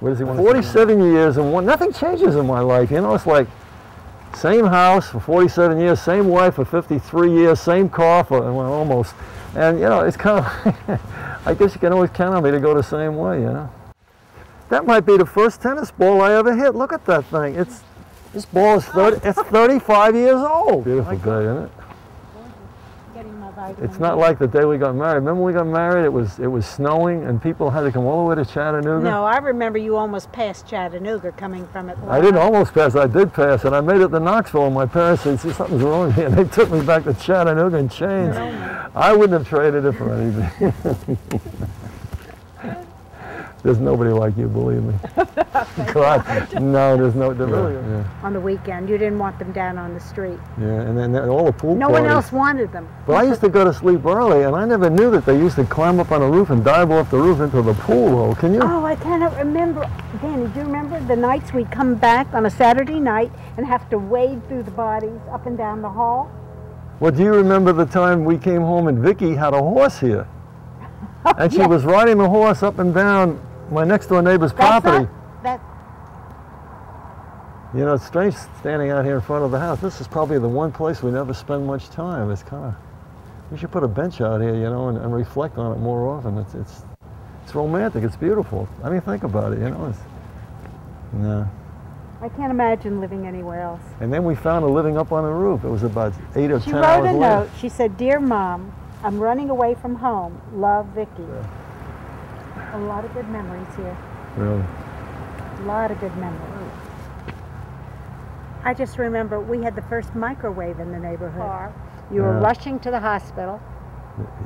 What does he want? 47 years and nothing changes in my life. You know, it's like same house for 47 years, same wife for 53 years, same car for, well, almost. And, you know, it's kind of, I guess you can always count on me to go the same way, you know. That might be the first tennis ball I ever hit. Look at that thing. This ball is 35 years old. Beautiful day, isn't it? It's not like the day we got married. Remember when we got married, it was snowing and people had to come all the way to Chattanooga? No, I remember you almost passed Chattanooga coming from Atlanta. I didn't almost pass, I did pass, and I made it to Knoxville, and my parents said, see, something's wrong with me, and they took me back to Chattanooga and changed. I wouldn't have traded it for anything. There's nobody like you, believe me. God, no, there's no, there really isn't. Yeah. On the weekend, you didn't want them down on the street. Yeah, and then all the pool No parties. one else wanted them. But I used to go to sleep early, and I never knew that they used to climb up on the roof and dive off the roof into the pool hole. Can you? Oh, I cannot remember. Danny, do you remember the nights we'd come back on a Saturday night and have to wade through the bodies up and down the hall? Well, do you remember the time we came home and Vicky had a horse here? And she was riding the horse up and down my next door neighbor's property. You know, it's strange standing out here in front of the house. This is probably the one place we never spend much time. It's kind of, we should put a bench out here, you know, and reflect on it more often. It's romantic. It's beautiful. I mean, think about it, you know. No. I can't imagine living anywhere else. And then we found her living up on the roof. It was about 8 or 10 hours later. She wrote a note. She said, "Dear Mom, I'm running away from home. Love, Vicky." Yeah. A lot of good memories here. Really? A lot of good memories. I just remember we had the first microwave in the neighborhood. You were rushing to the hospital.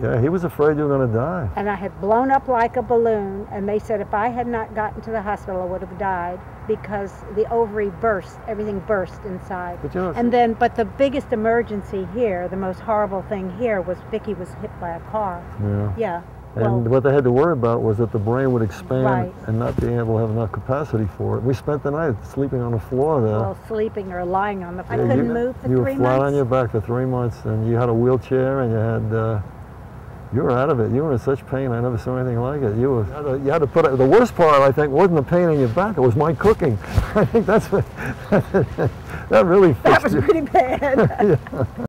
Yeah, he was afraid you were going to die. And I had blown up like a balloon, and they said if I had not gotten to the hospital, I would have died because the ovary burst, everything burst inside. But you know, and then, but the biggest emergency here, the most horrible thing here was Vicky was hit by a car. Yeah. Yeah. And what they had to worry about was that the brain would expand Right. and not being able to have enough capacity for it. We spent the night sleeping on the floor there. Well, sleeping or lying on the floor. Yeah, I couldn't move for 3 months. You were flat on your back for 3 months, and you had a wheelchair, and you had, you were out of it. You were in such pain, I never saw anything like it. You had to put it, the worst part, I think, wasn't the pain in your back, it was my cooking. I think that's what, that really fixed That was you. pretty bad. Yeah.